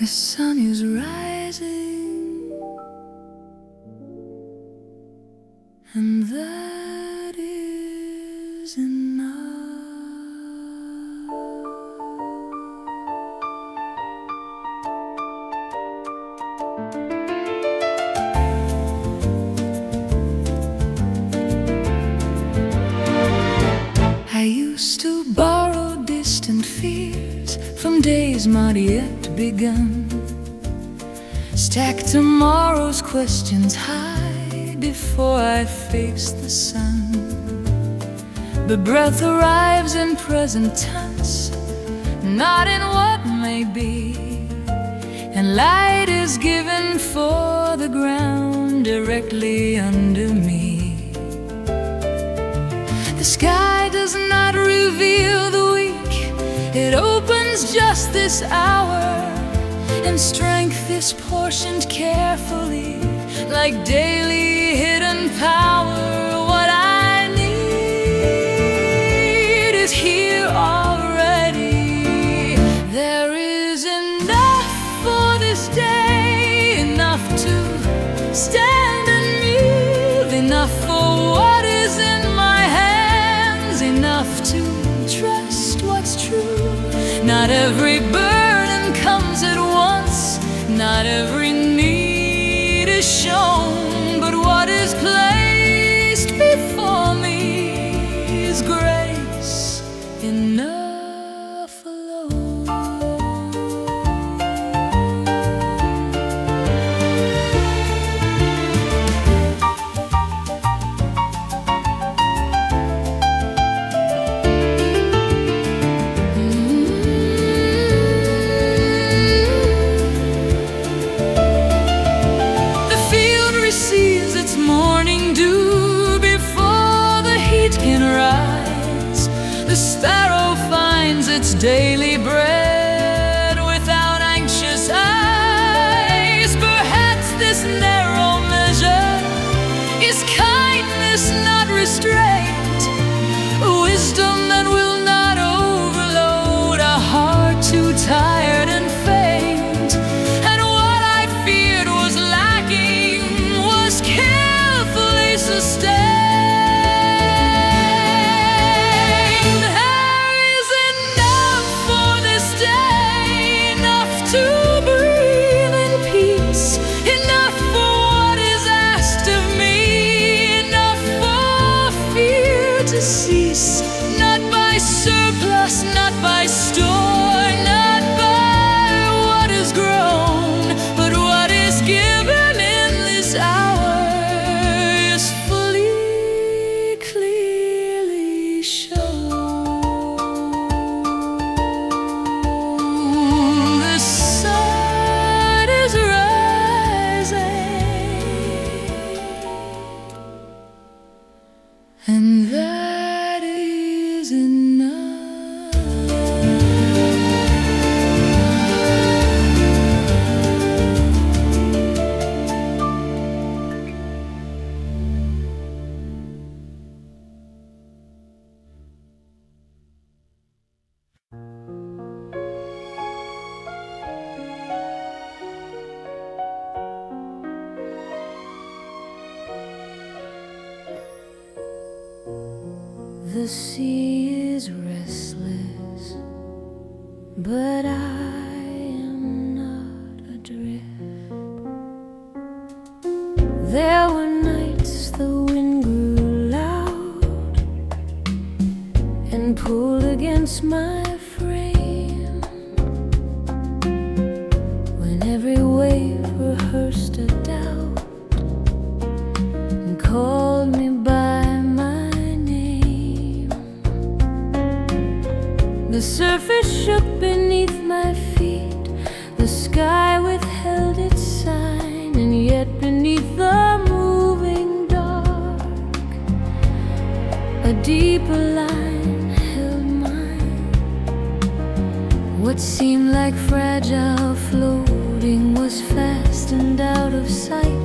sun is rising, and that is enough. I used to borrow distant fears from days not yet begun, stack tomorrow's questions high before I face the sun. The breath arrives in present tense, not in what may be, and light is given for the ground directly under me. The sky does not reveal the weak, it opens just this hour, and strength is portioned carefully like daily hidden power. What I need is here already. There is enough for this day, enough to stand and move, enough for what is in my hands, enough to trust what's true. Not every burden comes at once, not every need is shown, but what is placed before me is grace enough alone. Receives its morning dew before the heat can rise. The sparrow finds its daily bread without anxious eyes. Perhaps this narrow measure is kindness, not restraint, wisdom that will not overload a heart too tired and faint. And what I feared was lacking was carefully sustained. There is enough for this day, enough to breathe in peace, enough for what is asked of me, enough for fear to cease, not by surplus, not by store, not by what is grown, but what is given in this hour is fully, clearly shown. The sun is rising, and that is enough. The sea is restless, but I am not adrift. There were nights the wind grew loud and pulled against my frame, when every wave rehearsed a doubt and called me by my name. The surface shook beneath my feet, the sky withheld its sign, and yet beneath the moving dark, a deeper line held mine. What seemed like fragile floating was fast and out of sight,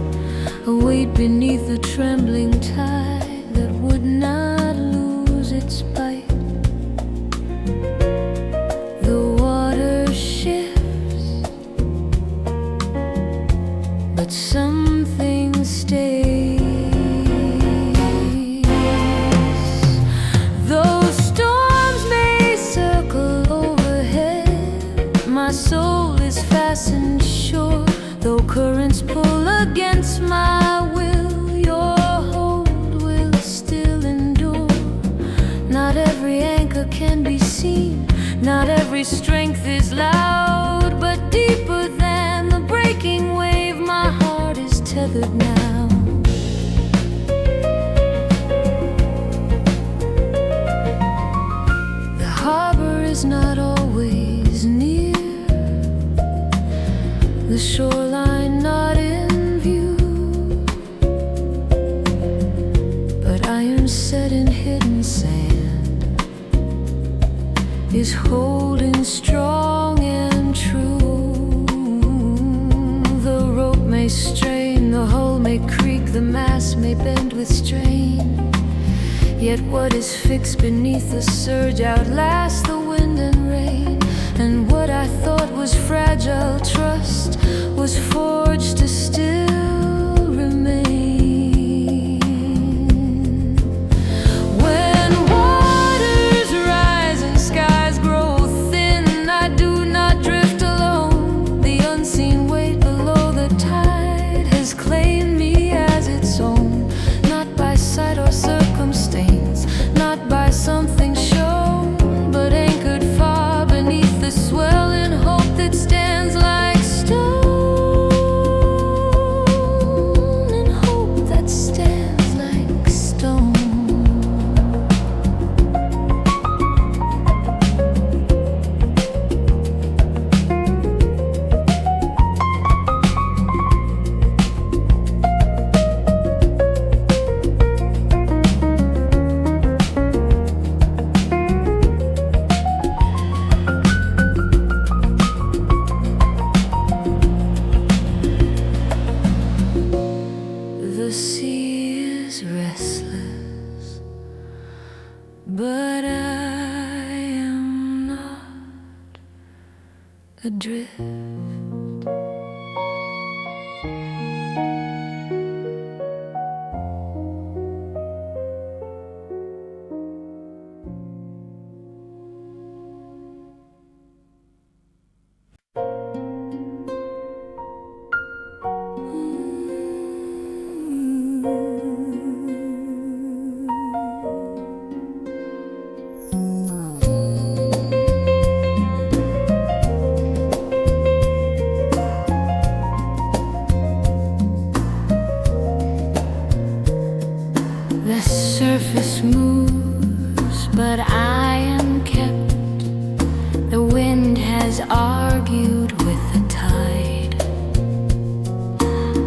a weight beneath a trembling tide that would not lose its bite. The water shifts failure can be seen. Not every strength is loud, but deeper than the breaking wave. My heart is tethered now. The harbor is not always near, the shoreline not in view, but iron set in hidden sand is holding strong and true. The rope may strain, the hull may creak, the mast may bend with strain, yet what is fixed beneath the surge outlasts the wind and rain. And what I thought was fragile trust was forged to still remain. When waters rise and skies grow thin, I do not drift alone. The unseen weight below the tide has claimed me as its own, not by sight or circumstance, not by something shown, but anchored far beneath the swelling hope that stands like stone, and hope that stands like stone. The sea is restless, but I am not adrift. The surface moves, but I am kept. The wind has argued with the tide.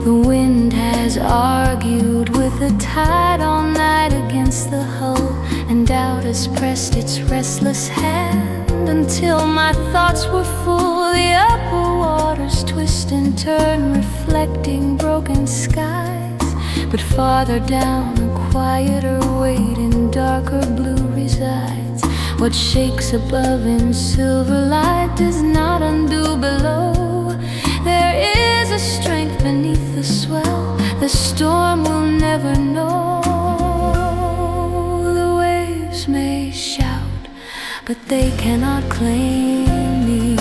The wind has argued with the tide all night against the hull, and doubt has pressed its restless hand until my thoughts were full. The upper waters twist and turn, reflecting broken skies, but farther down a quieter weight in darker blue resides. What shakes above in silver light does not undo below. There is a strength beneath the swell the storm will never know. The waves may shout, but they cannot claim me.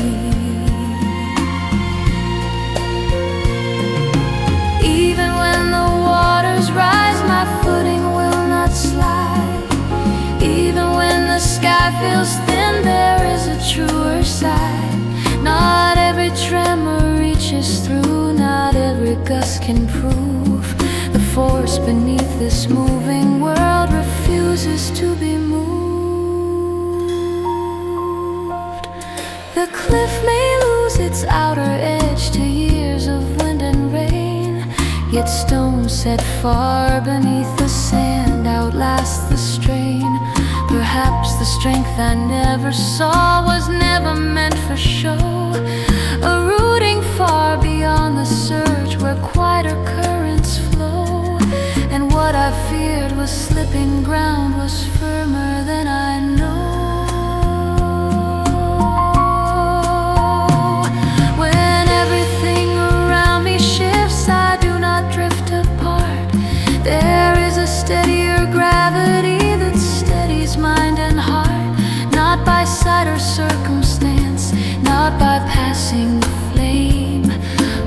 Even when the waters rise, my footing will not slide. Even when the sky feels thin, there is a truer side. Not every tremor reaches through, not every gust can prove. The force beneath this moving world refuses to be moved. The cliff may lose its outer edge to years of wind and rain, yet stone set far beneath the sand outlasts the strain. Perhaps the strength I never saw was never meant for show, a rooting far beyond the surge where quieter currents flow. And what I feared was slipping ground was firmer than I know. When everything around me shifts, I do not drift apart. There is a steadier gravity that steadies mind and heart, not by sight or circumstance, not by passing the flame,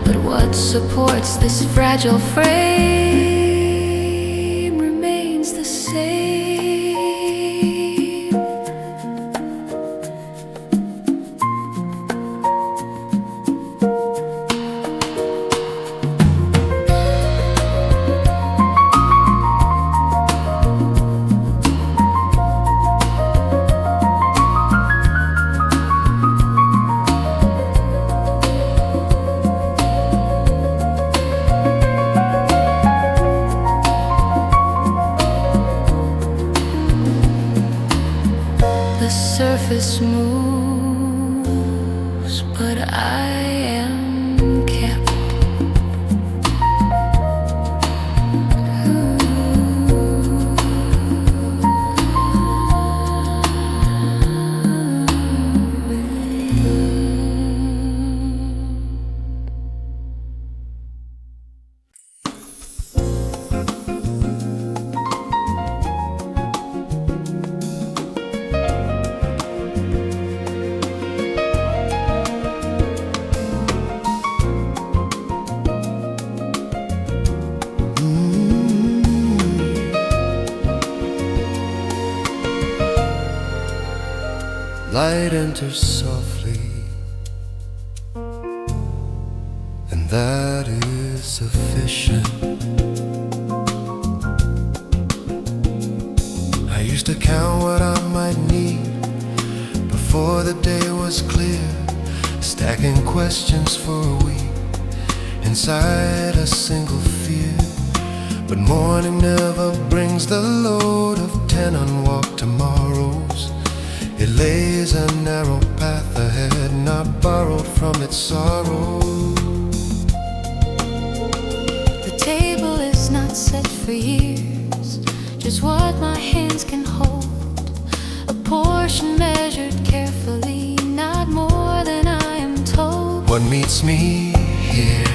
but what supports this fragile frame remains the same. surface moves, but I am kept. Light enters softly, and that is sufficient. I used to count what I might need before the day was clear, stacking questions for a week inside a single fear. But morning never brings the load of 10 unwalked tomorrows. It lays a narrow path ahead, not borrowed from its sorrow. The table is not set for years, just what my hands can hold. A portion measured carefully, not more than I am told. What meets me here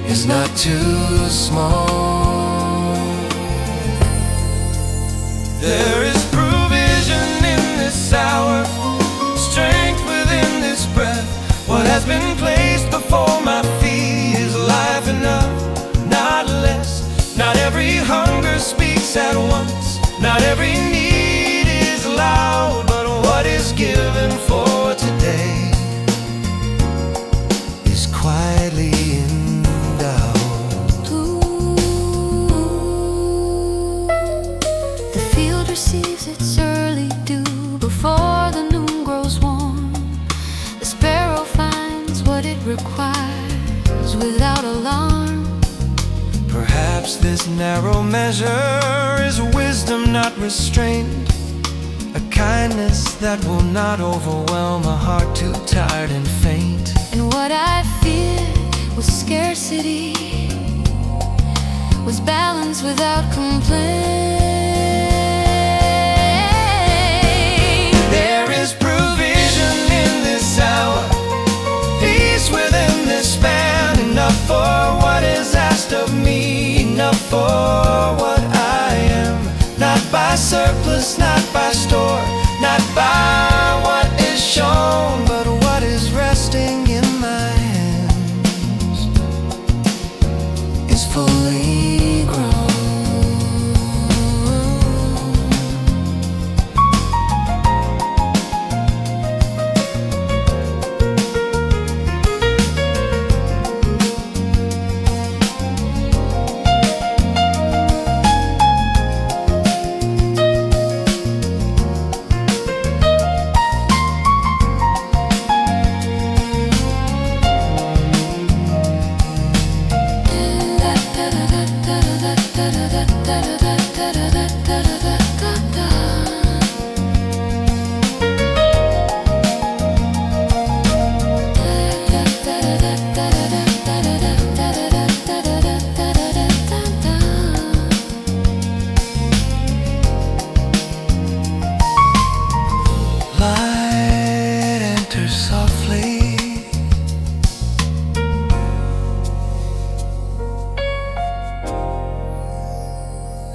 is not too small. There is provision in this hour, strength within this breath. What has been placed before my feet is life enough, not less. Not every hunger speaks at once, not every need is loud, but what is given for today is quietly endowed. Receives its early dew before the noon grows warm. The sparrow finds what it requires without alarm. Perhaps this narrow measure is wisdom not restrained, a kindness that will not overwhelm a heart too tired and faint. And what I feared was scarcity, was balance without complaint. There is provision in this hour, peace within this span, enough for what is asked of me, enough for what I am. Not by surplus, not by store, not by what is shown, but what is resting in my hands is fully grown.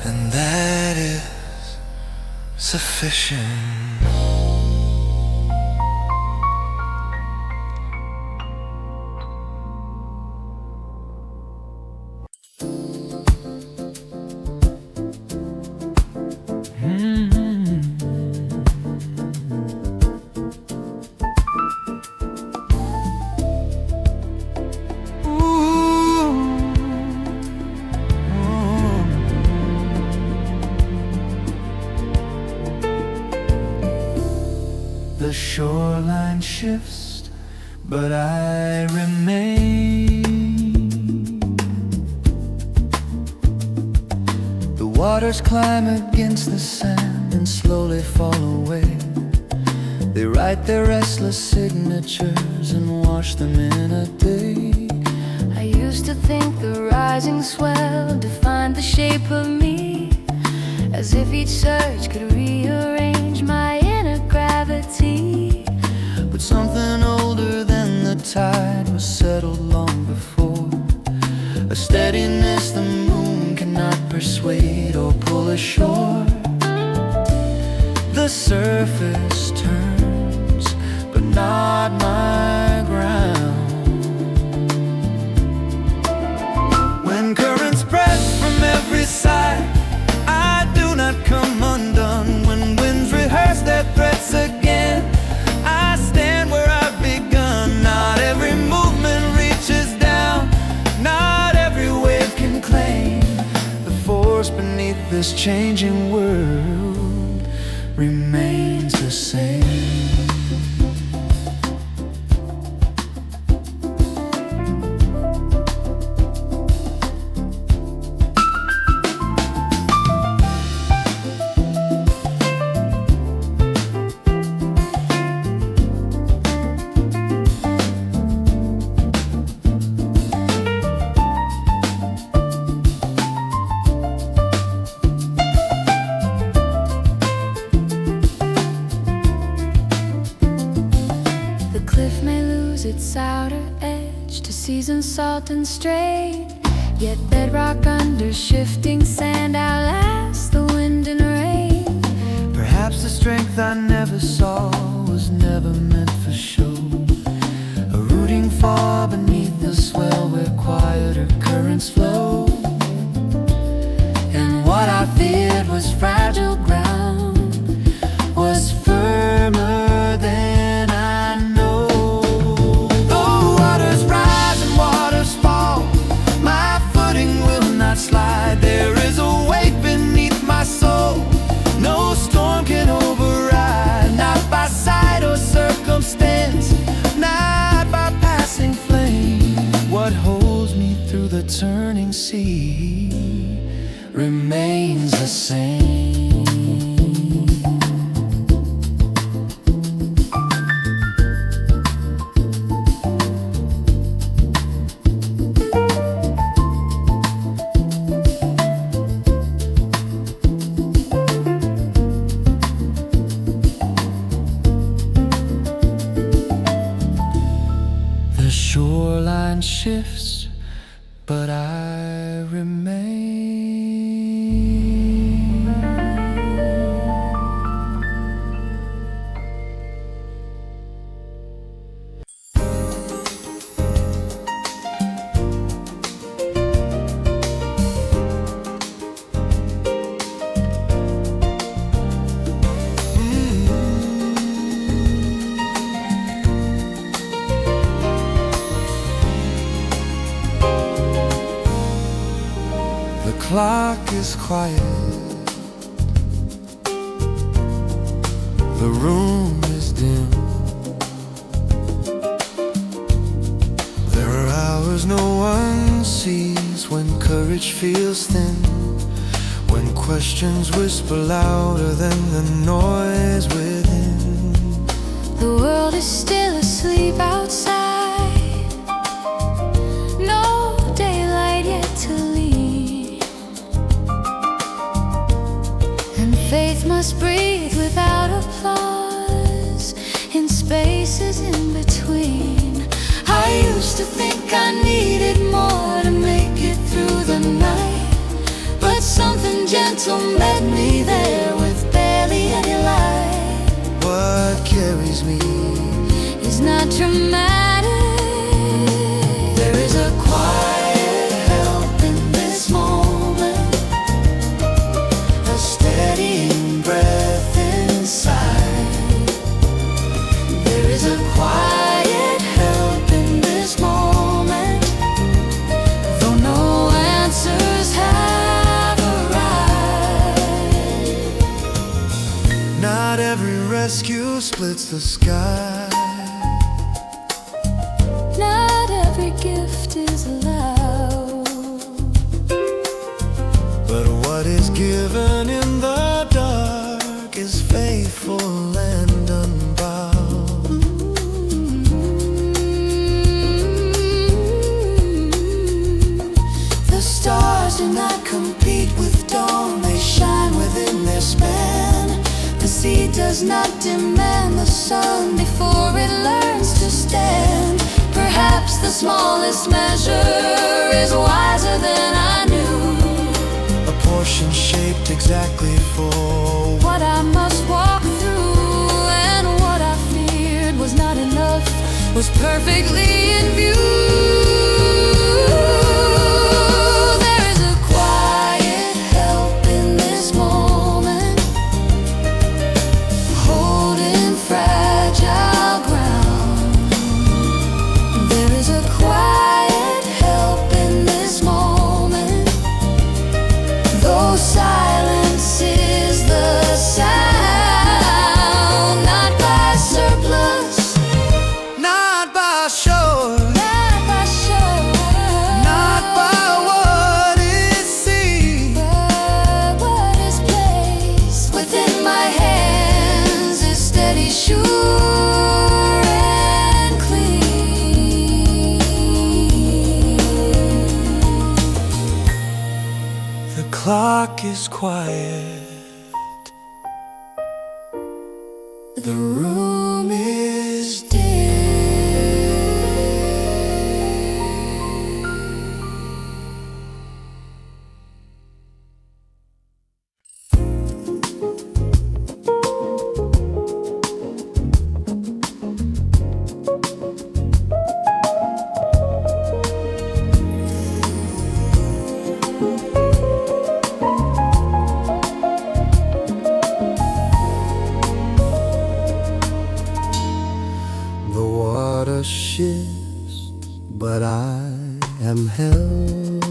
And that is sufficient. The shoreline shifts, but I remain. The waters climb against the sand and slowly fall away. They write their restless signatures and wash them in a day. I used to think the rising swell defined the shape of me, as if each surge could rearrange my inner gravity. But something older than the tide was settled long before, a steadiness the moon cannot persuade or pull ashore. The surface turns, but not my ground. When currents press from every side, I do not come undone. When winds rehearse their threats again, I stand where I've begun. Not every movement reaches down, not every wave can claim the force beneath this changing world remains the same. Its outer edge to season salt and strain, yet bedrock under shifting sand outlasts the wind and rain. Perhaps the strength I never saw was never meant for show, a rooting far beneath the swell where quieter currents flow. And what I feared was fragile ground was firmer than I know. Slide. There is a weight beneath my soul no storm can override, not by sight or circumstance, not by passing flame. What holds me through the turning sea remains the same. The shoreline shifts, but I remain. The clock is quiet, the room is dim. There are hours no one sees when courage feels thin, when questions whisper louder than the noise within. The world is still asleep outside, no daylight yet to lead, and faith must breathe without applause in spaces in between. I used to think I needed more to make it through the night, but something gentle met me there with barely any light. What carries me is not dramatic. There is a quiet help in this moment, a steadying breath inside. There is a quiet help in this moment, though no answers have arrived. Not every rescue splits the sky, not every gift is allowed, but what is given sea does not demand the sun before it learns to stand. Perhaps the smallest measure is wiser than I knew. A portion shaped exactly for what I must walk through, and what I feared was not enough was perfectly in view. There is a quiet help in this moment, holding fragile ground. There is a quiet help in this moment, though silence is the sound, not by surplus, not by shore, not by shore, not by what is seen, but what is placed within my hands is steady, sure, and clean. the clock is quiet, the room is dead. The water shifts, but I am held.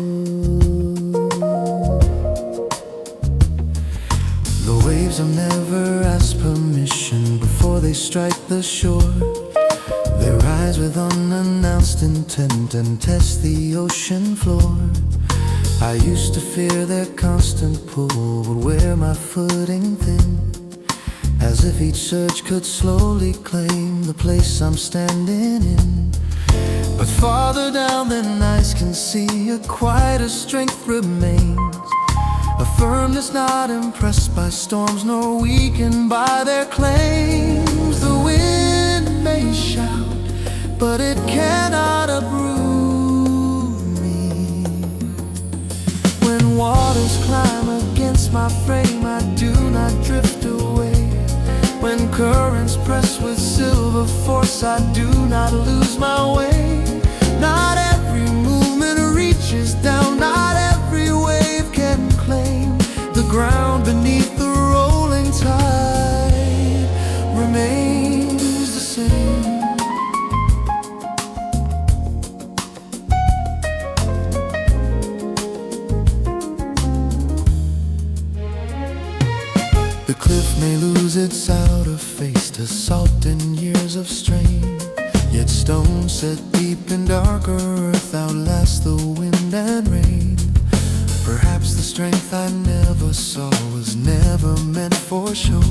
The waves have never asked permission before they strike the shore. They rise with unannounced intent and test the ocean floor. I used to fear their constant pull would wear my footing thin, as if each surge could slowly claim the place I'm standing in. But farther down than eyes can see, a quieter strength remains, a firmness not impressed by storms nor weakened by their claims. The wind may shout, but it cannot uproot me. When waters climb against my frame, I do not drift away. When currents press with silver force, I do not lose my way. Not every movement reaches down, not every wave can claim the ground beneath the rolling tide remains the same. The cliff may lose its outer face to salt and years of strain, yet stone set deep in darker earth outlast the wind and rain. Perhaps the strength I never saw was never meant for show,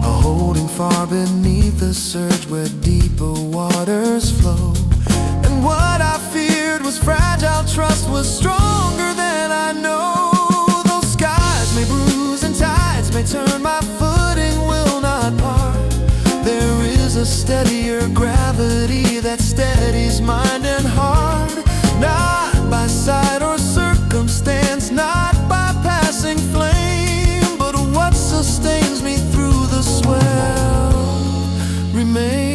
a holding far beneath the surge where deeper waters flow. And what I feared was fragile trust was stronger than I know. Those skies may bruise and tides may turn, my footing will not part. There is a steadier gravity that steadies mind and heart, not by sight or circumstance, not by passing flame, but what sustains me through the swell remains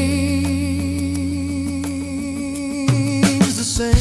the same.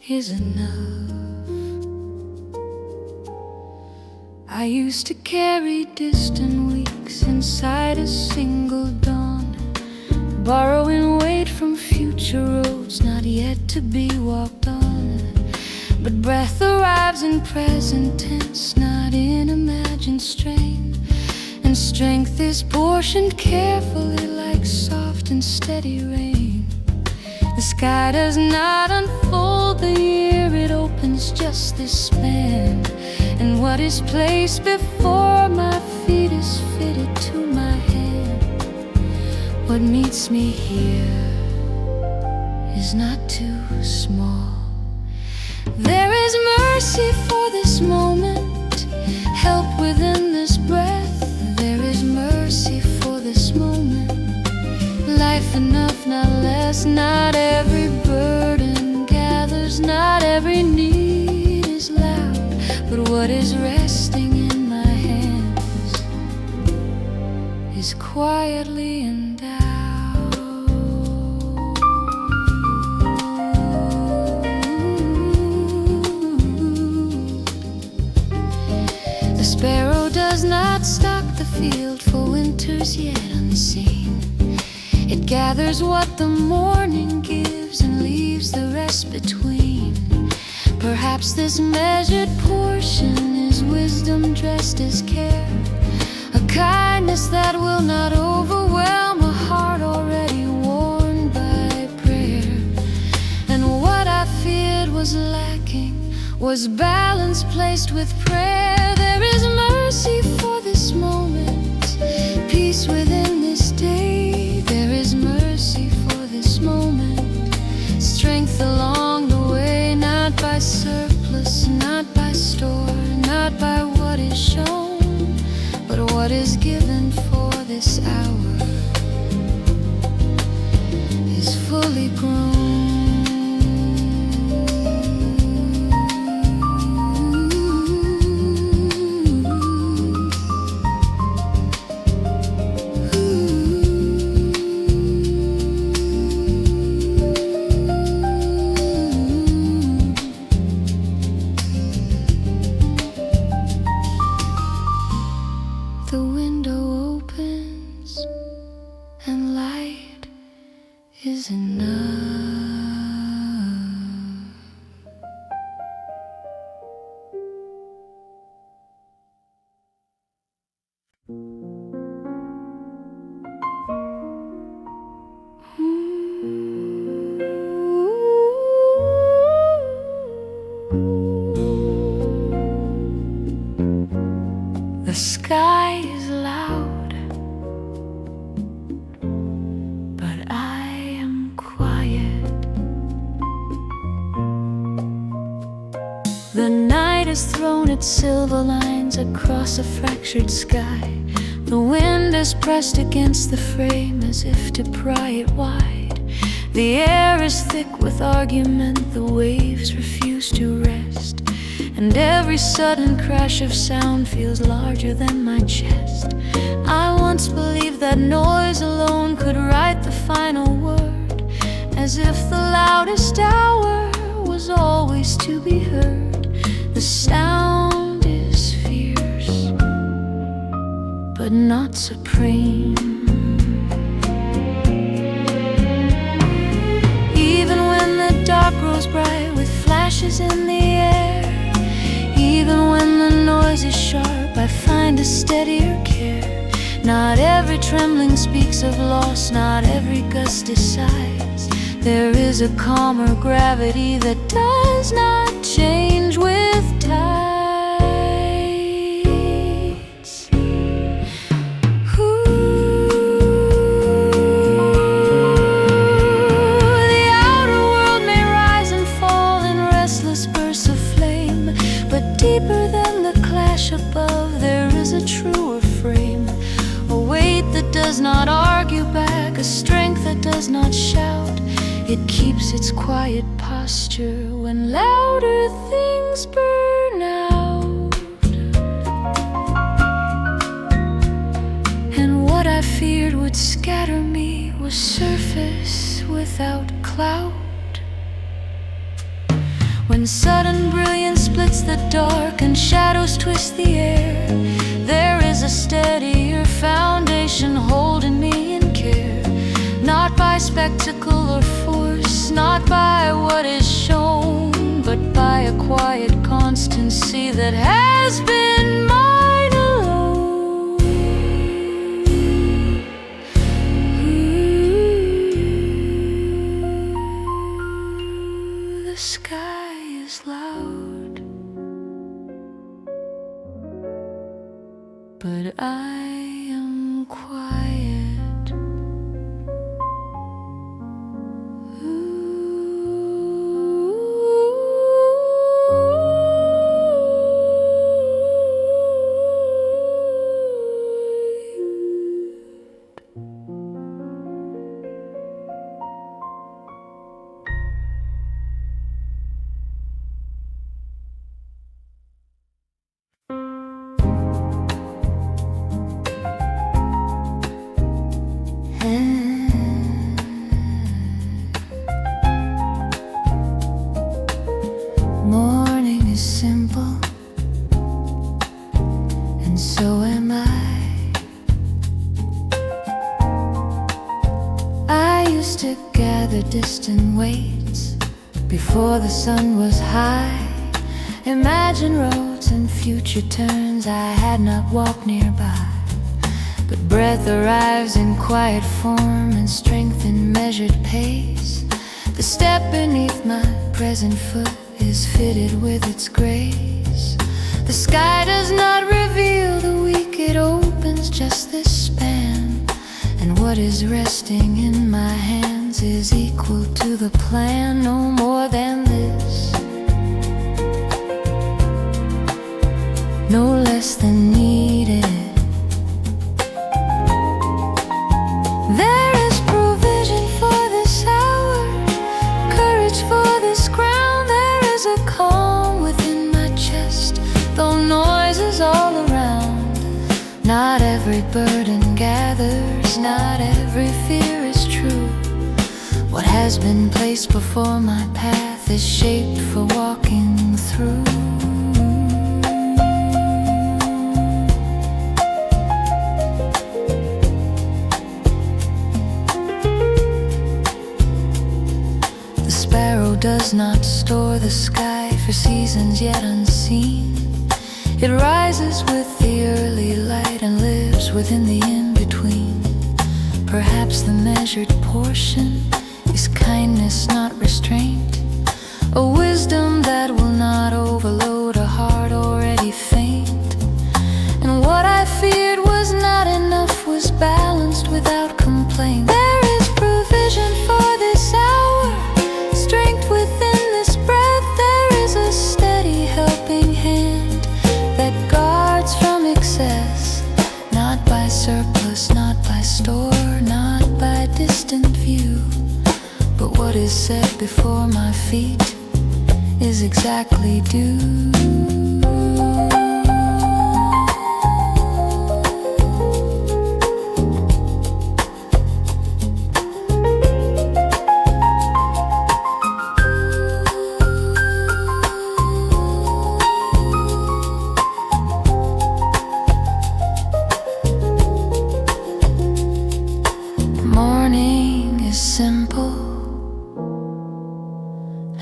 is enough. I used to carry distant weeks inside a single dawn, borrowing weight from future roads not yet to be walked on. But breath arrives in present tense, not in imagined strain, and strength is portioned carefully like soft and steady rain. The sky does not unfold the year, it opens just this span, and what is placed before my feet is fitted to my hand. What meets me here is not too small. There is mercy for this moment, help within this breath. There is mercy for this moment, life enough, not less. Not every burden gathers, not every need is loud, but what is resting in my hands is quietly endowed. The sparrow does not stock the field for winters yet unseen. It gathers what the morning gives and leaves the rest between. Perhaps this measured portion is wisdom dressed as care, a kindness that will not overwhelm a heart already worn by prayer. And what I feared was lacking was balance placed with prayer. There is mercy for this moment, peace within this day. There is mercy for this moment, strength along the way, not by surplus, not by store, not by what is shown, but what is given for this hour is fully grown. The window opens and light is enough. The sky is loud, but I am quiet. The night has thrown its silver lines across a fractured sky. The wind is pressed against the frame as if to pry it wide. The air is thick with argument, the waves refuse to rest, and every sudden crash of sound feels larger than my chest. I once believed that noise alone could write the final word, as if the loudest hour was always to be heard. The sound is fierce, but not supreme. Even when the dark grows bright with flashes in the air, even when the noise is sharp, I find a steadier care. Not every trembling speaks of loss, not every gust decides. There is a calmer gravity that does not change with tides. The outer world may rise and fall in restless bursts of flame, but deeper than the clash above, there is a truer frame, a weight that does not argue back, a strength that does not shout. It keeps its quiet posture when louder things burn out. And what I feared would scatter me was surface without cloud. When sudden brilliance splits the dark and shadows twist the air, there is a steadier foundation holding me in care. Not by spectacle or force, not by what is shown, but by a quiet constancy that has been mine alone. The sky is loud, but I am quiet. Morning is simple, and so am I. I used to gather distant weights before the sun was high. Imagine roads and future turns I had not walked nearby. But breath arrives in quiet form and strength in measured pace. The step beneath my present foot is fitted with its grace. The sky does not reveal the week, it opens just this span. And what is resting in my hands is equal to the plan, no more than this, no less than needed. There is provision for this hour, courage for this ground. There is a calm within my chest, though noise is all around. Not every burden gathers, not every fear is true. What has been placed before my path is shaped for walking through. Does not store the sky for seasons yet unseen. It rises with the early light and lives within the in-between. Perhaps the measured portion is kindness, not restraint, a wisdom that will not overload a heart already faint. And what I feared was not enough was balanced without complaint. There is provision for this hour, strength within this breath. There is a steady helping hand that guards from excess, not by surplus, not by store, not by distant view. But what is set before my feet is exactly due. Simple,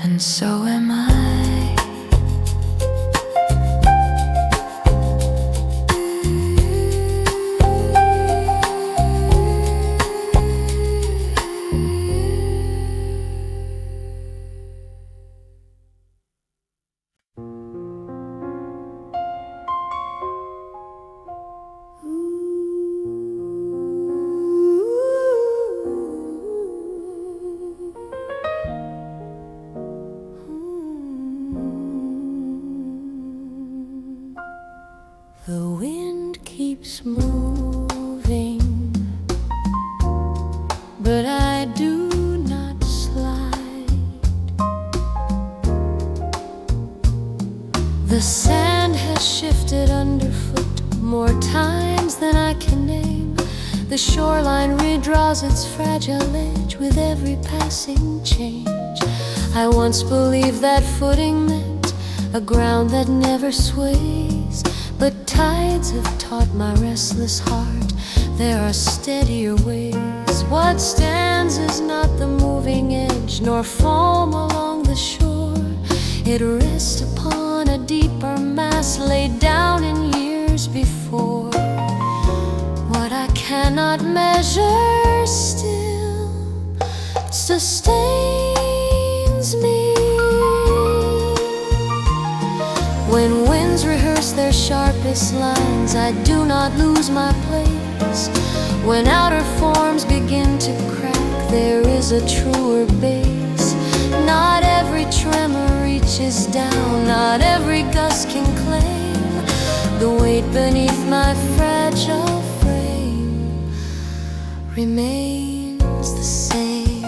and so am I. The wind keeps moving, but I do not slide. The sand has shifted underfoot more times than I can name. The shoreline redraws its fragile edge with every passing change. I once believed that footing meant a ground that never sways, but tides have taught my restless heart there are steadier ways. What stands is not the moving edge, nor foam along the shore. It rests upon a deeper mass laid down in years before. What I cannot measure still sustains me. When winds rehearse their sharpest lines, I do not lose my place. When outer forms begin to crack, there is a truer base. Not every tremor reaches down, not every gust can claim the weight beneath my fragile frame remains the same.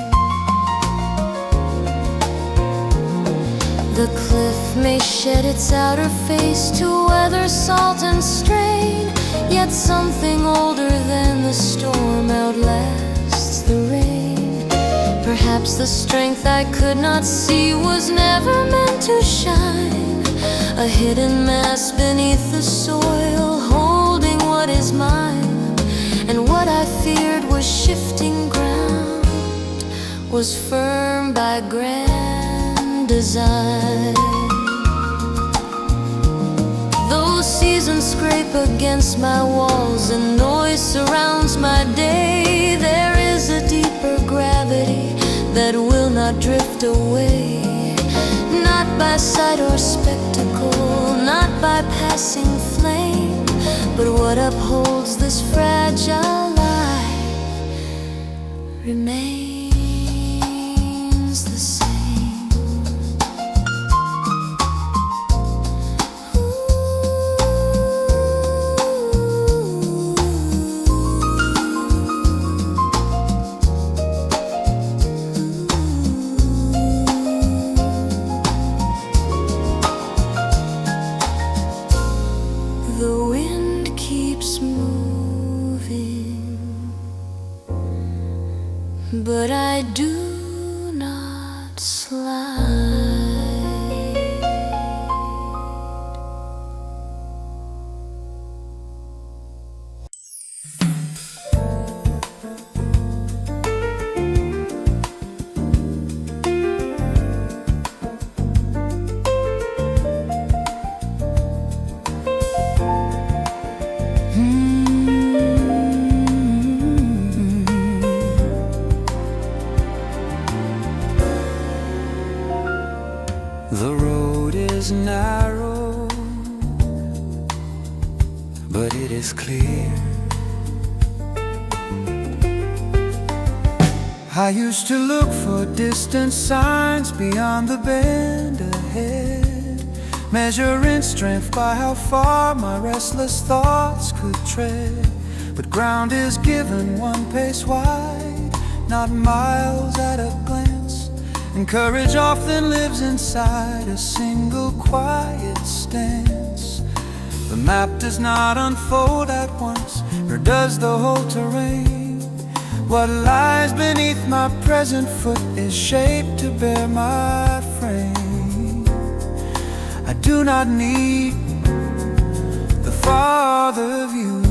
The cliff may shed its outer face to weather salt and strain, yet something older than the storm outlasts the rain. Perhaps the strength I could not see was never meant to shine, a hidden mass beneath the soil, holding what is mine. And what I feared was shifting ground was firm by grand design. Those seasons scrape against my walls and noise surrounds my day. There is a deeper gravity that will not drift away, not by sight or spectacle, not by passing flame, but what upholds this fragile life remains the same. But I do not slide. The road is narrow, but it is clear. I used to look for distant signs beyond the bend ahead, measuring strength by how far my restless thoughts could tread. But ground is given one pace wide, not miles at a glance, and courage often lives inside a single quiet stance. The map does not unfold at once, nor does the whole terrain. What lies beneath my present foot is shaped to bear my frame. I do not need the farther view.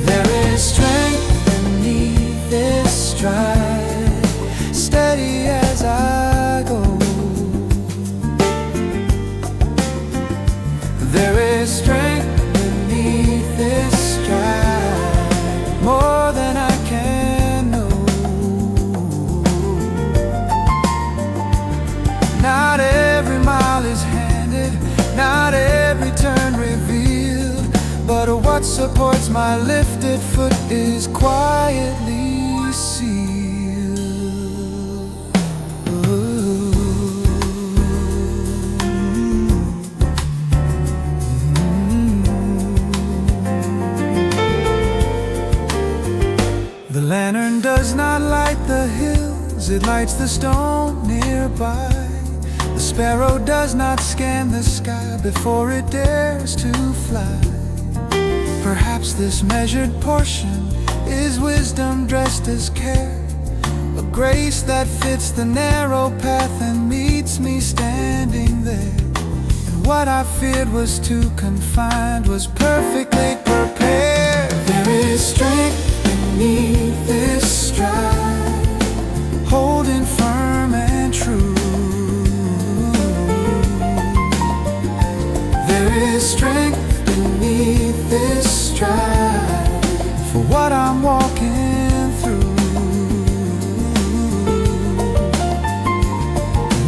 There is strength beneath this stride, steady as I go. There is strength beneath this stride, more than I can know. Not every mile is handed, not every turn revealed, but what supports my lifted foot is quietly sealed. The lantern does not light the hills, it lights the stone nearby. The sparrow does not scan the sky before it dares to fly. Perhaps this measured portion is wisdom dressed as care, a grace that fits the narrow path and meets me standing there. And what I feared was too confined was perfectly prepared. There is strength beneath this stride, holding firm and true. There is strength beneath this stride for what I'm walking through.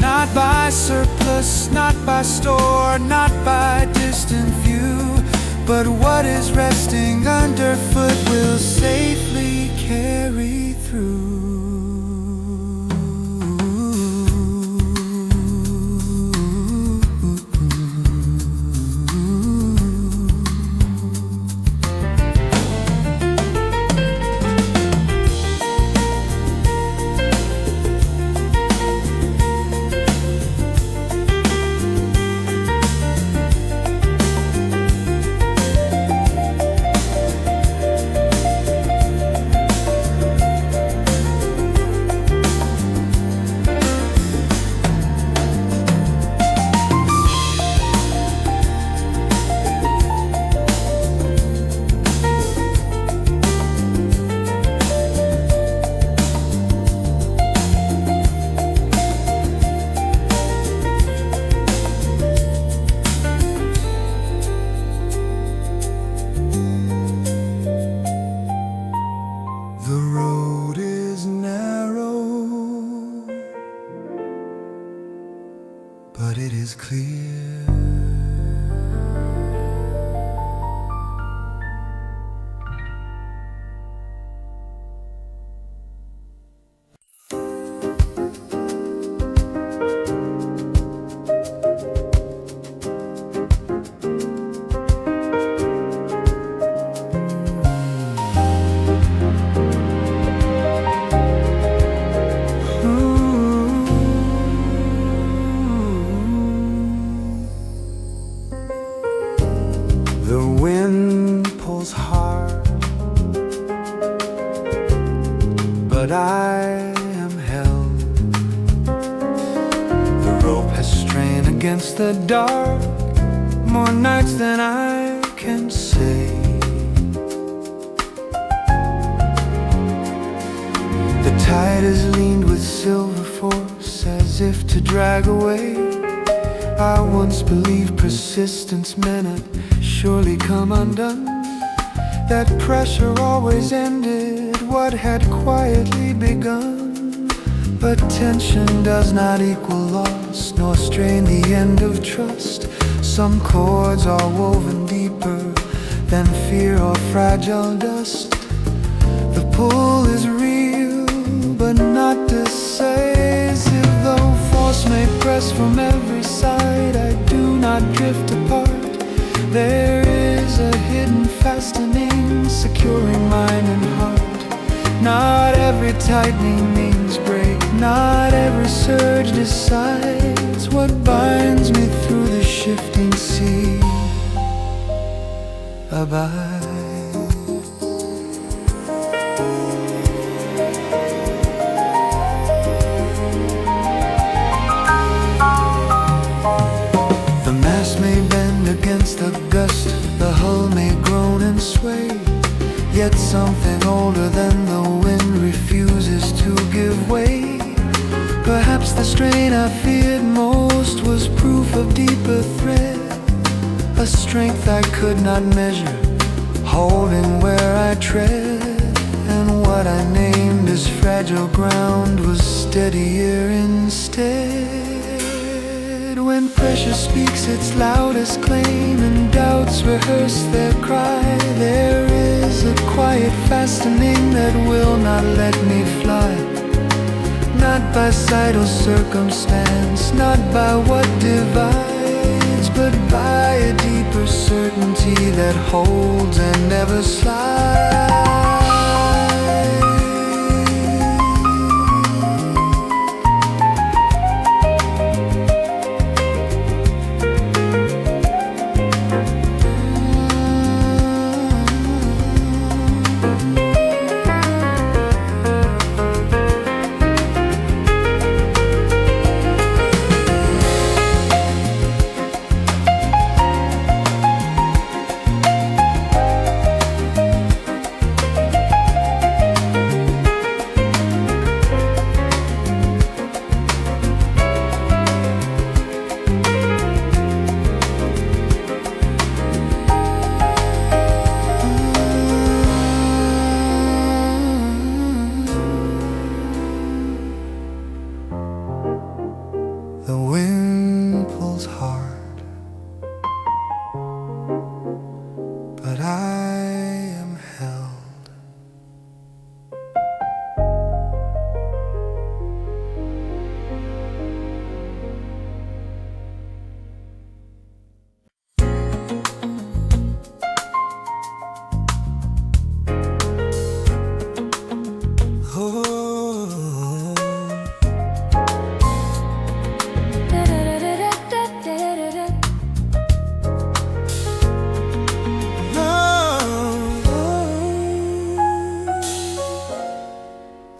Not by surplus, not by store, not by distant view, but what is resting underfoot will safely carry through. But it is clear the wind pulls hard, but I am held. The rope has strained against the dark, more nights than I can say. The tide has leaned with silver force as if to drag away. I once believed persistence meant I'd surely come undone, that pressure always ended what had quietly begun. But tension does not equal loss, nor strain the end of trust. Some chords are woven deeper than fear or fragile dust. The pull is real, but not decisive. Though force may press from every side, I do not drift apart. There is a hidden fastening, securing mind and heart. Not every tightening means break, not every surge decides what binds me through the shifting sea. Abide. Against the gust, the hull may groan and sway, yet something older than the wind refuses to give way. Perhaps the strain I feared most was proof of deeper thread, a strength I could not measure, holding where I tread. And what I named as fragile ground was steadier instead. When pressure speaks its loudest claim and doubts rehearse their cry, there is a quiet fastening that will not let me fly. Not by sight or circumstance, not by what divides, but by a deeper certainty that holds and never slides.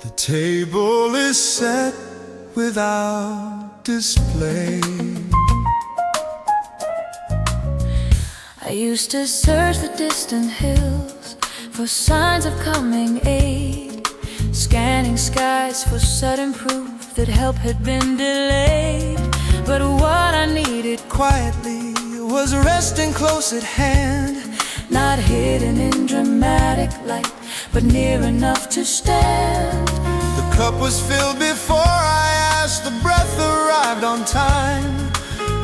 The table is set without display. I used to search the distant hills for signs of coming aid, scanning skies for sudden proof that help had been delayed. But what I needed Quietly was resting close at hand, not hidden in dramatic light, but near enough to stand. The cup was filled before I asked, the breath arrived on time.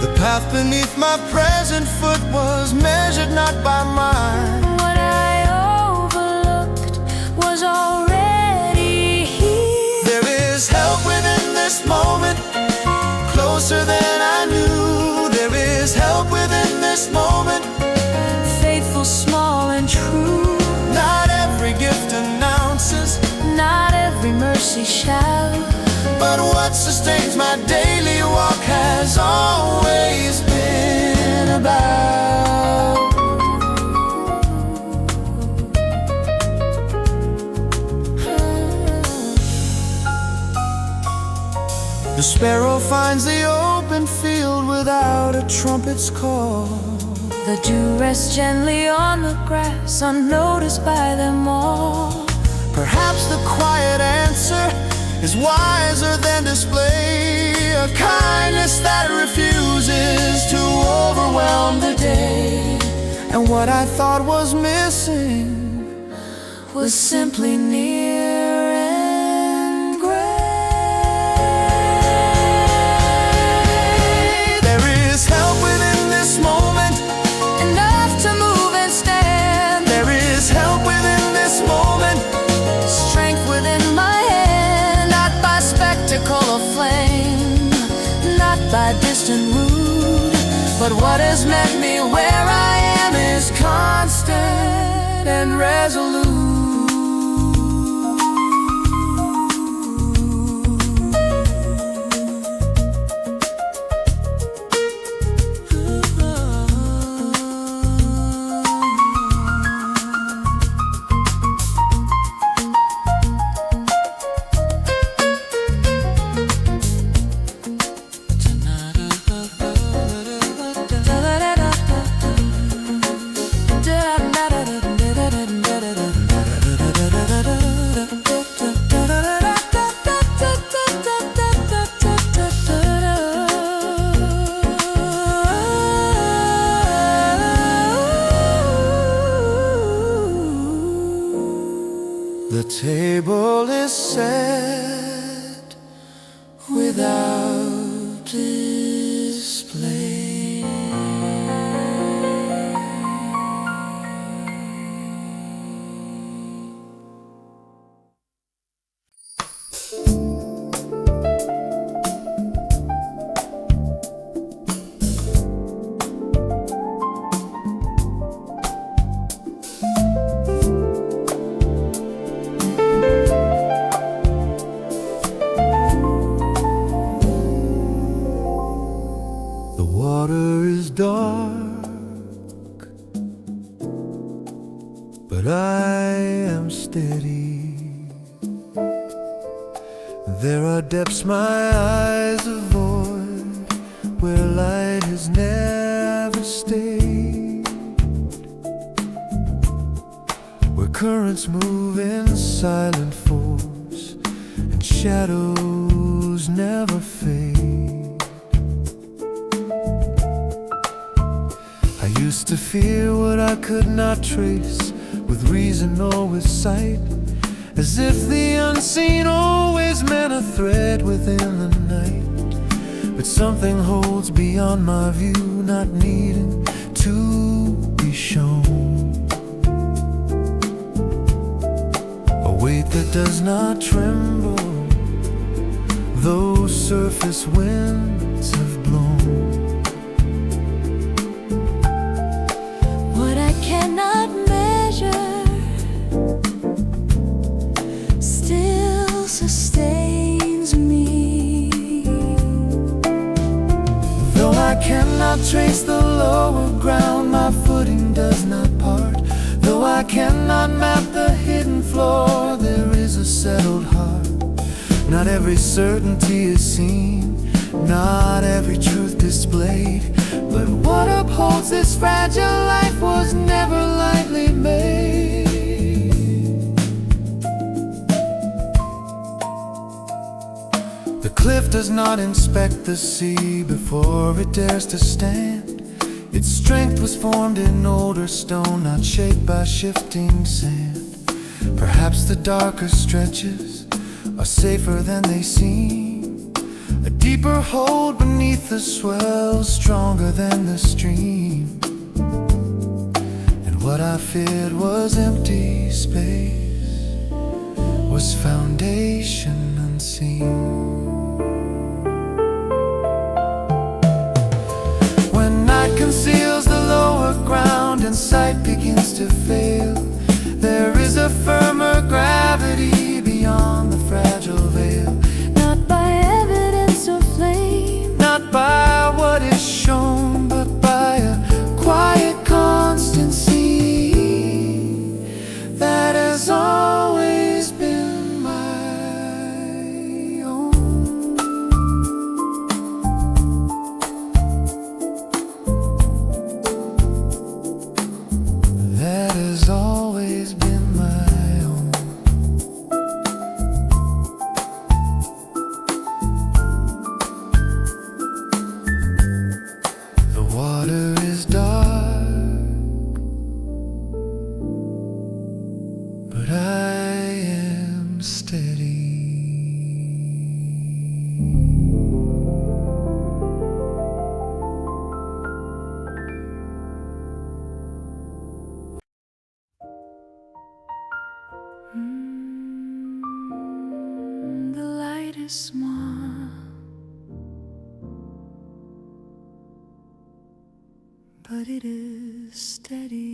The path beneath my present foot was measured not by mine. What I overlooked was already here. There is help within this moment, closer than I knew. There is help within this moment, Faithful, small and true. not every gift announces, Not every mercy shall, but what sustains my daily walk has always been about. The sparrow finds the open field without a trumpet's call. the dew rests gently on the grass, unnoticed by them all. Perhaps the quiet answer is wiser than display, a kindness that refuses to overwhelm the day. And what I thought was missing Was simply near and great. there is help within this moment, Enough to move and stand. there is help within this moment, Strength within my hand, not by spectacle or flame, not by distant root, but what has met me where I am is constant and resolute. the table is set without display. The water is dark, but I am steady. There are depths my eyes avoid, where light has never stayed, where currents move in silent force and shadows never fade. I used to fear what I could not trace with reason or with sight, as if the unseen always meant a threat within the night. But something holds beyond my view, not needing to be shown. A weight that does not tremble, though surface winds have blown. What I cannot measure still sustains me. Though I cannot trace the lower ground, my footing does not part. Though I cannot map the hidden floor, there is a settled heart Not every certainty is seen, not every truth displayed, but what upholds this fragile life was never lightly made. The cliff does not inspect the sea before it dares to stand. Its strength was formed in older stone, not shaped by shifting sand. Perhaps the darker stretches are safer than they seem. A deeper hold beneath the swell, stronger than the stream. And what I feared was empty space, was foundation unseen. When night conceals the lower ground and sight begins to fail, there is a firmer gravity beyond the fragile veil. Not by evidence or flame, Not by what is shown, but by a quiet constancy that has always been my own. That has always been my own. The water is dark, but I am steady. The light is small, but it is steady.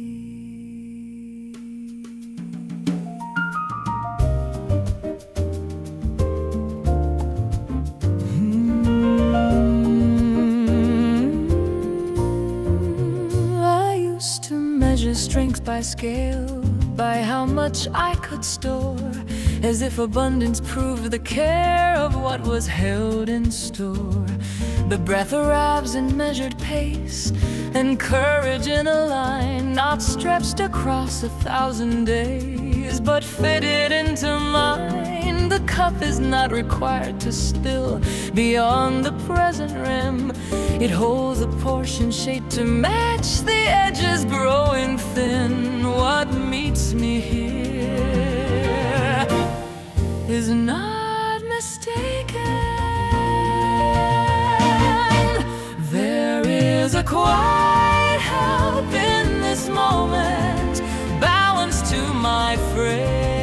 I used to measure strength by scale, by how much I could store, as if abundance proved the care of what was held in store. The breath arrives in measured pace, and courage in a line, not stretched across 1,000 days, but fitted into mine. The cup is not required to spill beyond the present rim. It holds a portion shaped to match the edges growing thin. What meets me here is not mistaken. There is a quiet help in this moment, balance to my frame.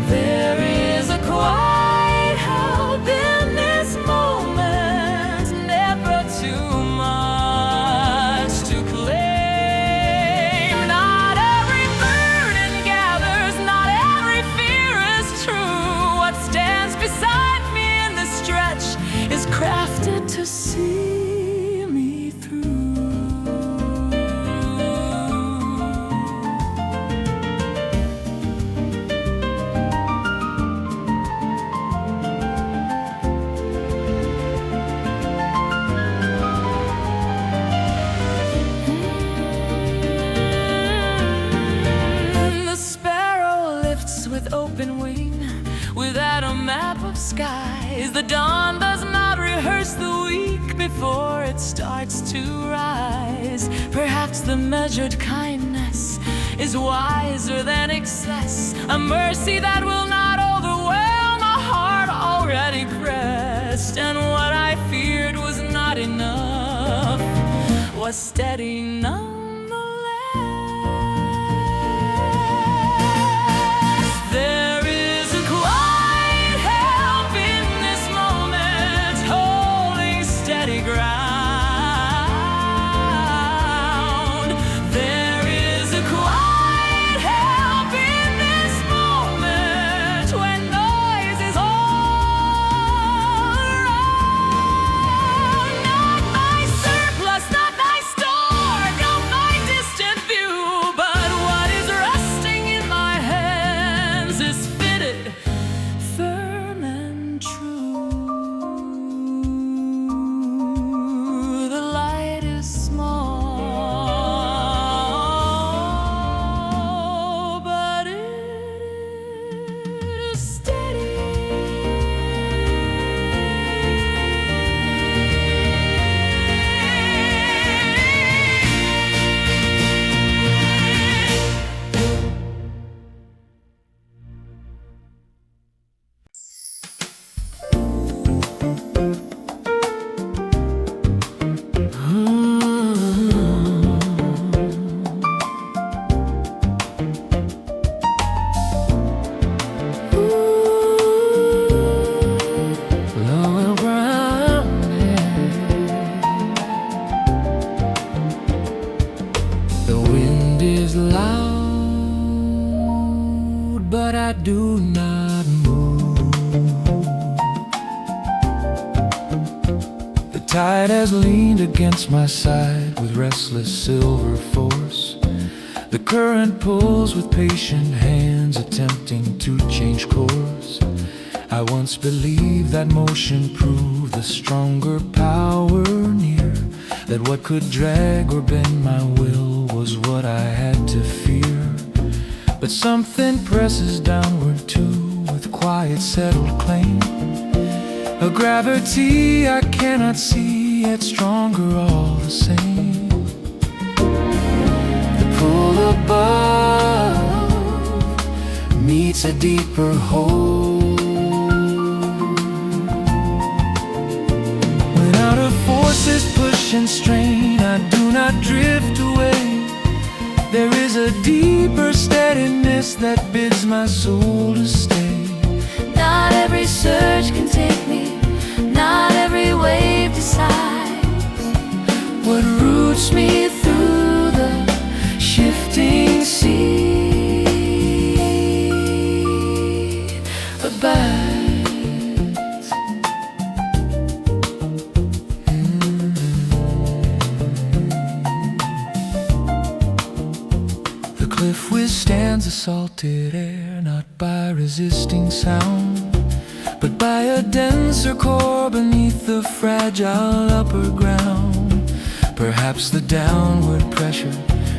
There is a quiet help in this moment, never too much to claim. Not every burden gathers, not every fear is true. What stands beside me in the stretch is crafted to see me through. The sparrow lifts with open wing, without a map of skies. The dawn does not rehearse the week before it starts to rise. Perhaps the measured kindness is wiser than excess, a mercy that will not overwhelm a heart already pressed. And what I feared was not enough was steady nonetheless. There is a quiet help in this moment, holding steady ground. There is a quiet help in this moment, when noise is all around. Not my surplus, not my store, no I do not move. The tide has leaned against my side with restless silver force. The current pulls with patient hands, attempting to change course. I once believed that motion proved the stronger power near, that what could drag or bend my will was what I had to fear. But something presses downward too, with quiet settled claim, a gravity I cannot see, yet stronger all the same. The pull above meets a deeper hold. When outer forces push and strain, I do not drift away. There is a deeper steadiness that bids my soul to stay. Not every surge can take me, not every wave decides what roots me through the shifting sea. Abides. The cliff withstands the salted air, not by resisting sound, but by a denser core beneath the fragile upper ground. Perhaps the downward pressure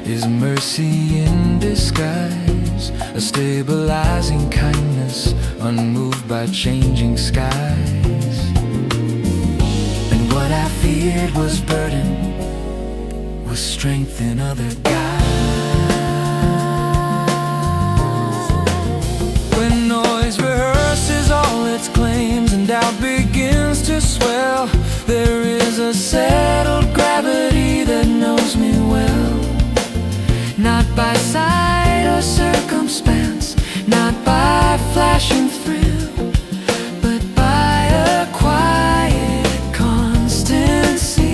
is mercy in disguise, a stabilizing kindness unmoved by changing skies. And what I feared was burden was strength in other guise. When noise rehearses all its claims and doubt begins to swell, there is a settled gravity that knows me well. Not by sight or circumstance, not by flashing thrill, but by a quiet constancy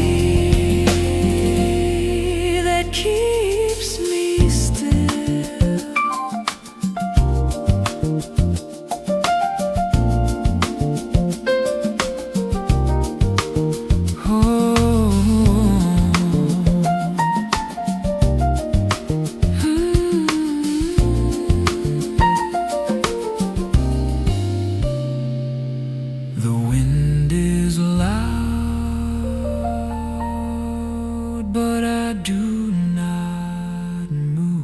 that keeps me still. The wind is loud, but I do not move.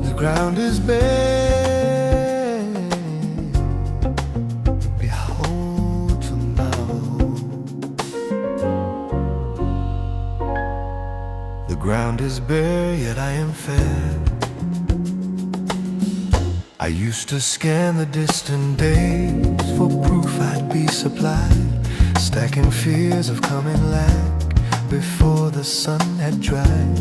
The ground is bare. The ground is bare, yet I am fed. I used to scan the distant days for proof I'd be supplied, stacking fears of coming lack before the sun had dried.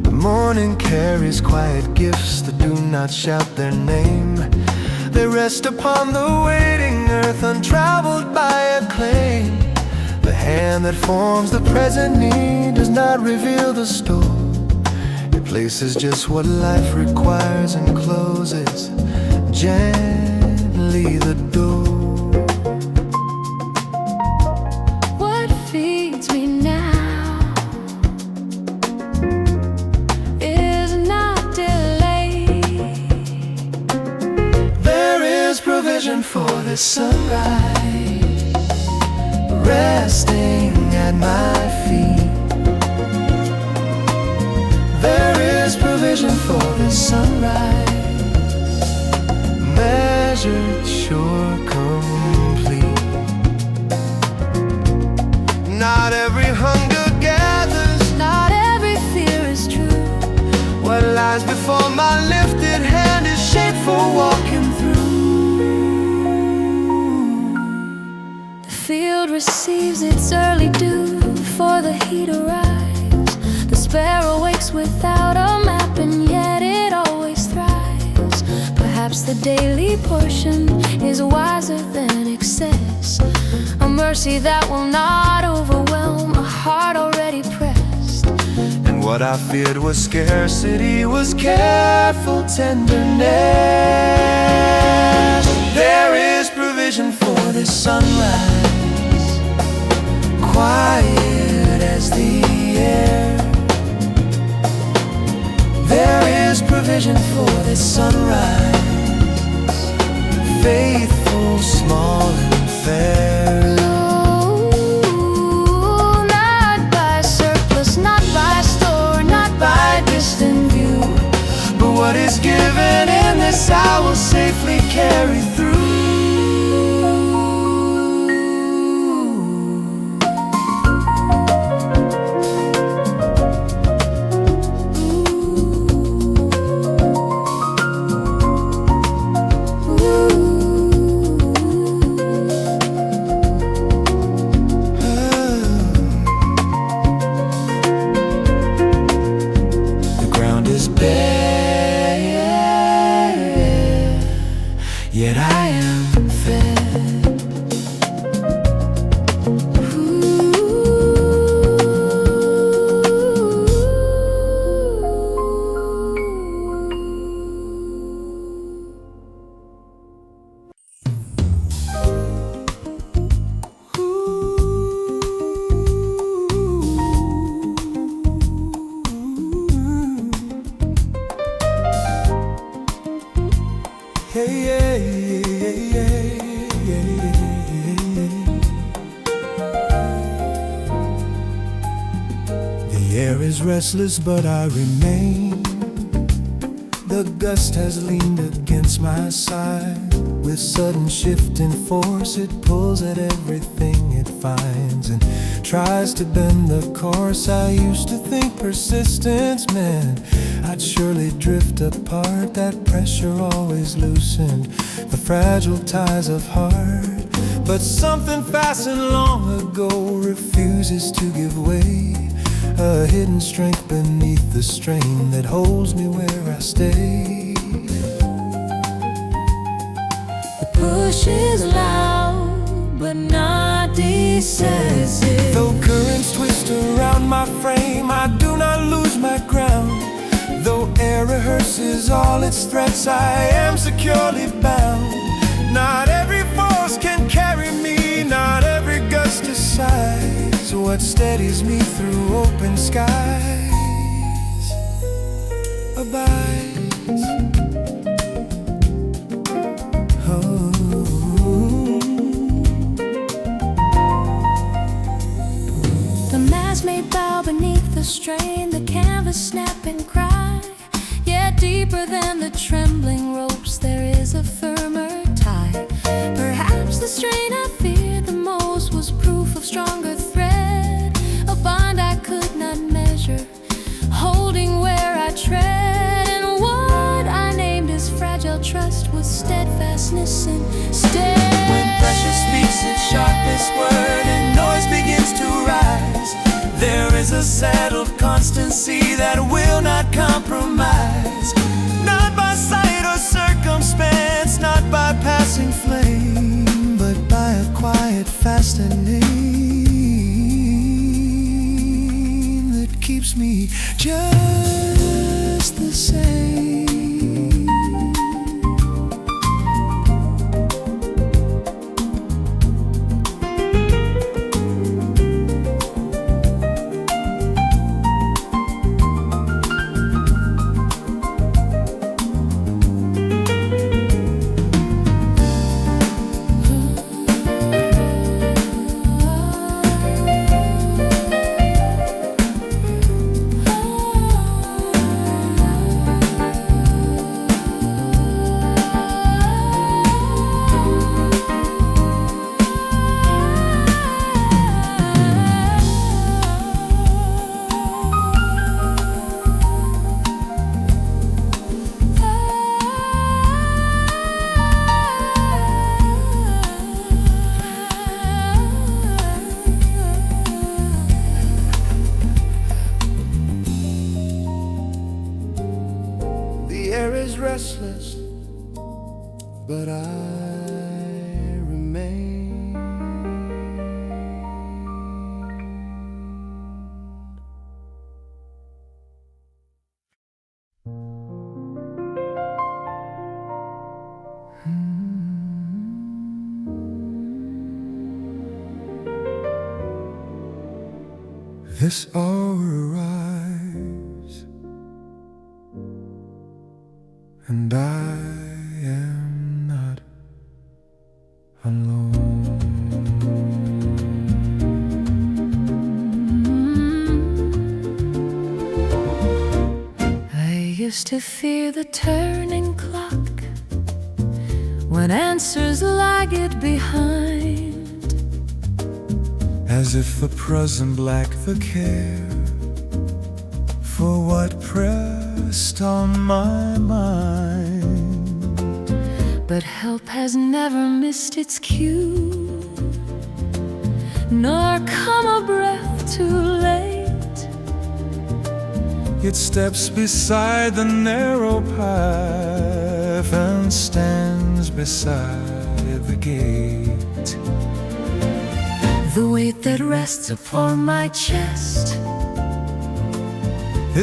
The morning carries quiet gifts that do not shout their name. They rest upon the waiting earth, untraveled by acclaim. The hand that forms the present need does not reveal the store. It places just what life requires and closes gently the door. what feeds me now is not delayed. There is provision for this sunrise, resting at my feet. There is provision for this sunrise, measured, sure, complete. Not every hunger gathers, Not every fear is true. what lies before my lifted hand is shaped for walking through. The field receives its early dew before the heat arrives. The sparrow wakes without a map, and yet it the daily portion is wiser than excess, a mercy that will not overwhelm a heart already pressed. And what I feared was scarcity was careful tenderness. There is provision for this sunrise, quiet as the air. There is provision for this sunrise, faithful, small and fair. Oh, not by surplus, not by store, not by distant view, but what is given in this I will safely carry through. Yet I am fed. Hey, yeah, yeah, yeah, yeah. The air is restless, but I remain. The gust has leaned against my side. With sudden shifting force, it pulls at everything it finds and tries to bend the course. I used to think persistence meant I'd surely drift apart. That pressure always loosened the fragile ties of heart. But something fastened long ago refuses to give way, a hidden strength beneath the strain that holds me where I stay. the push is loud but not decisive. Though currents twist around my frame, I do not lose my ground. Though air rehearses all its threats, I am securely bound. Not every force can carry me, not every gust decides what steadies me through open skies abides. Oh. The mast may bow beneath the strain, the canvas snap and cry. Yet deeper than the trembling ropes there is a firmer tie. Perhaps the strain I feared the most was proof of stronger thread, a bond I could not measure, holding where I tread. And what I named as fragile trust was steadfastness instead. When pressure speaks its sharpest word and noise begins to rise, there is a settled constancy that will not compromise. Not by sight or circumstance, not by passing flame, but by a quiet fastening that keeps me just the same. The air is restless, but I remain. This hour arrives, and I am not alone. I used to fear the turning clock when answers lagged behind, as if the present lacked the care for what pressed on my mind. But help has never missed its cue, nor come a breath too late. It steps beside the narrow path and stands beside the gate. The weight that rests upon my chest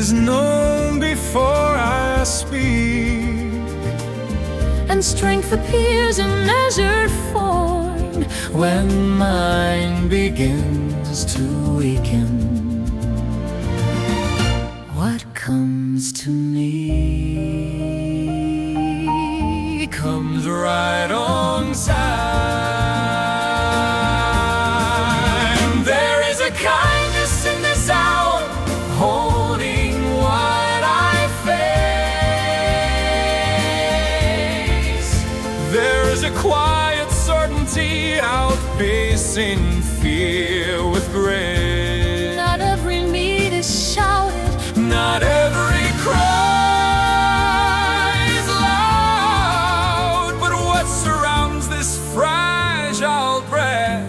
is known before I speak, and strength appears in measured form when mine begins to weaken. What comes to me comes right on time. There is a kindness in this hour, holding what I face. There is a quiet certainty outpacing fear with grace. Not every need is shouted, not every cry is loud, but what surrounds this fragile breath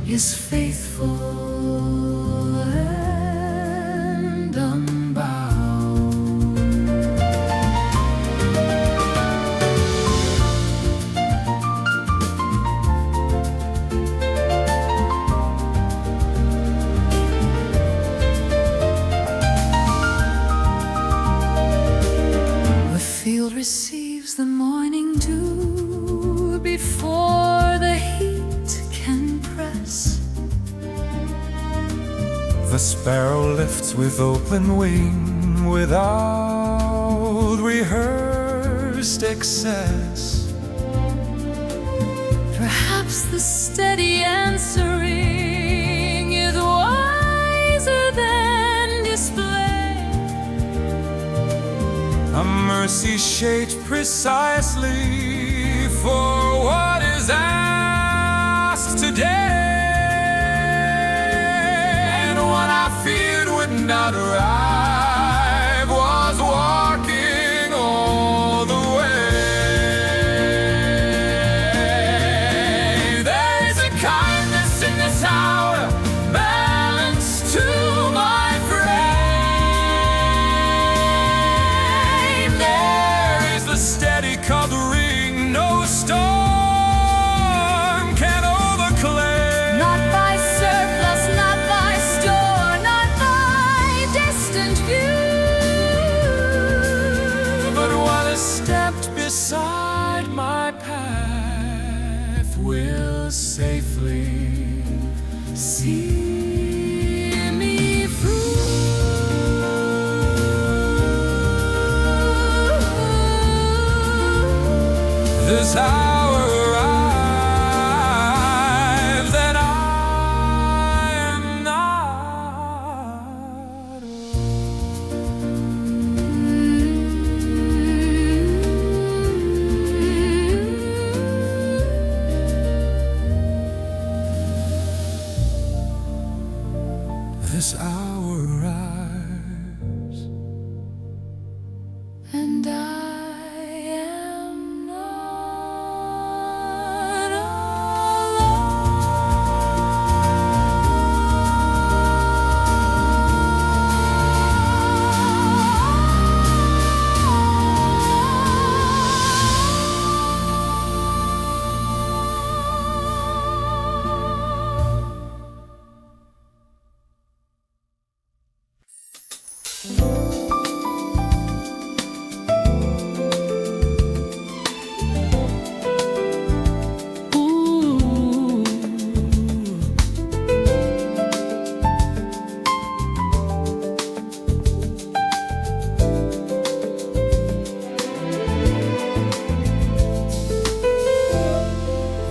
is faithful and unbound. The field receives the morning dew before the heat can press. The sparrow lifts with open wing without rehearsed excess. Perhaps the steady answering is wiser than display. A mercy shaped precisely for what is asked today. And what I feared would not arrive was walking all the way. There is a kindness in this hour, balance to my frame. There is the steady covering no storm can overclaim. Not by surplus, not by store, not by distant view, But what is stepped beside my path will safely see me through. This hour arrives, and I am not alone. This hour arrives, and I am not alone.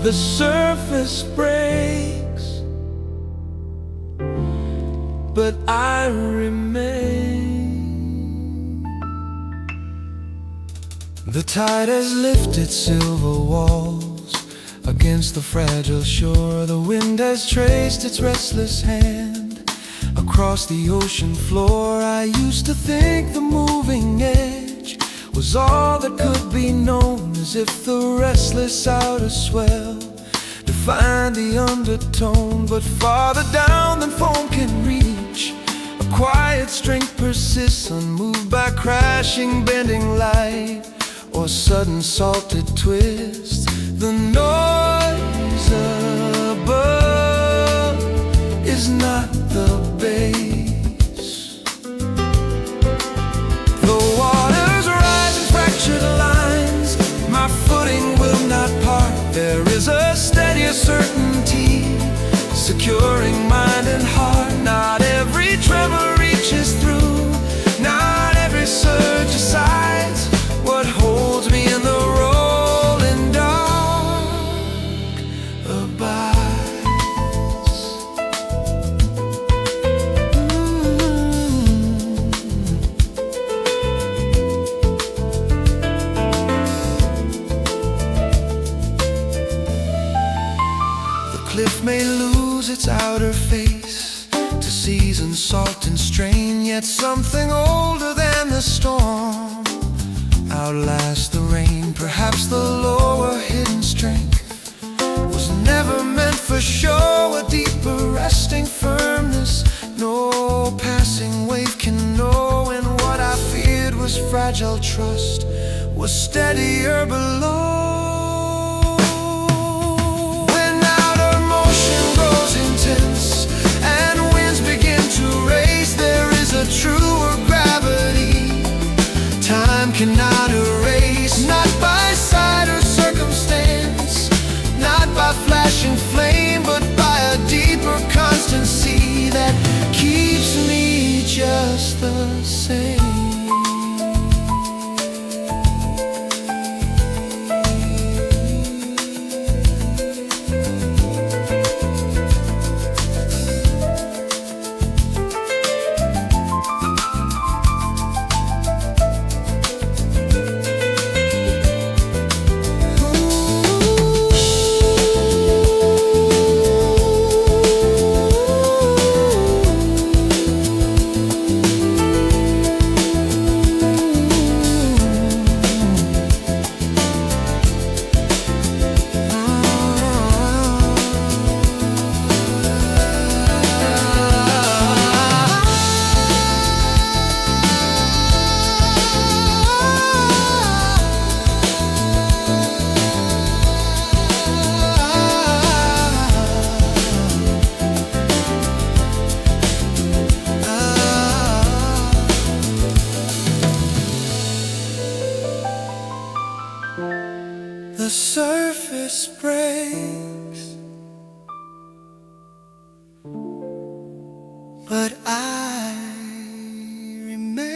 The surface breaks, but I remain. The tide has lifted silver walls against the fragile shore. The wind has traced its restless hand across the ocean floor. I used to think the moving edge was all that could be known, as if the restless outer swell defined the undertone. But farther down than foam can reach, a quiet strength persists, unmoved by crashing, bending light or sudden salted twist. The noise above is not the bass. The waters rise in fractured lines, my footing will not part. There is a steadier certainty securing mind and heart. Not every tremor reaches through, not every surge decides what holds me in the rolling dark abides. The cliff may lose its outer face to season, salt and strain, yet something older than the storm outlast the rain. Perhaps the lower hidden strength was never meant for show, a deeper resting firmness no passing wave can know. And what I feared was fragile trust was steadier below. When outer motion grows intense and winds begin to race, there is a truer gravity time cannot erase. Not by sight or circumstance, not by flashing flame, but by a deeper constancy that keeps me just the same. The surface breaks, but I remain.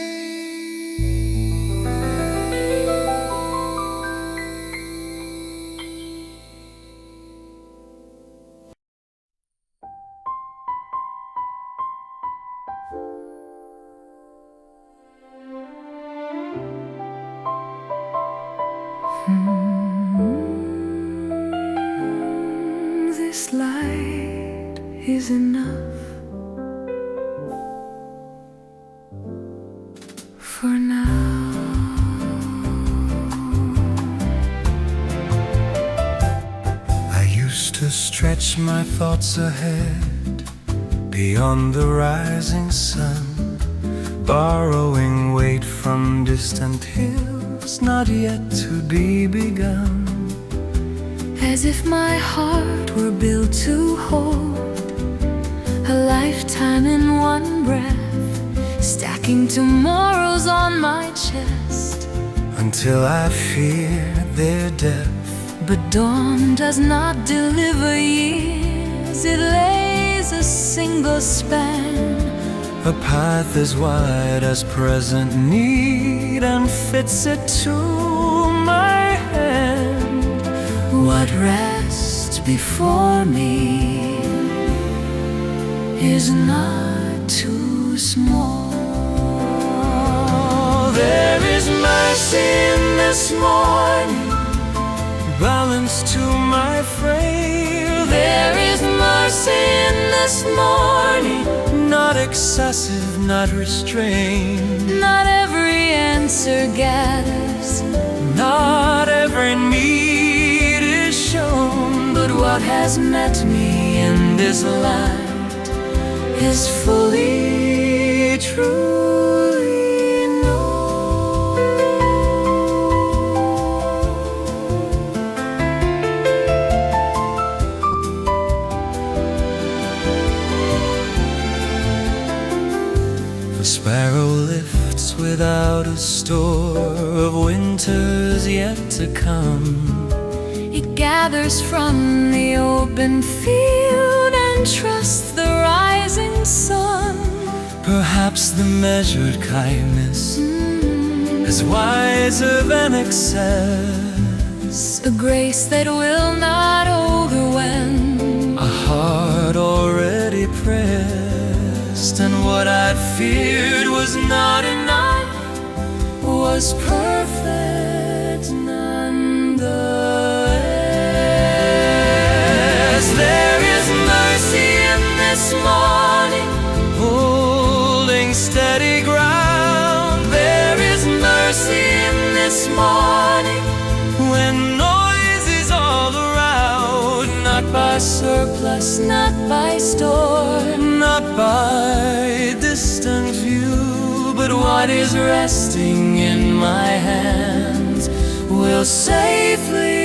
This light is enough for now. I used to stretch my thoughts ahead beyond the rising sun, borrowing weight from distant hills not yet to be begun. As if my heart were built to hold a lifetime in one breath, stacking tomorrows on my chest until I feared their depth. But dawn does not deliver years, it lays a single span, a path as wide as present need, and fits it to my hand. What rests before me is not too small. There is mercy in this morning, balance to my frame. There is mercy in this morning, Not excessive, not restrained. not every answer gathers, Not every need is shown, but what has met me in this light is fully, truly known. The sparrow lifts without a store of winters yet to come. It gathers from the open field and trusts the rising sun. Perhaps the measured kindness is wiser than excess. A grace that will not overwhelm, A heart already pressed, and what I'd feared was not enough was perfect nonetheless. There is mercy in this morning, holding steady ground. There is mercy in this morning, When noise is all around, not by surplus, not by store, not by distant view, but what is resting in my hands will safely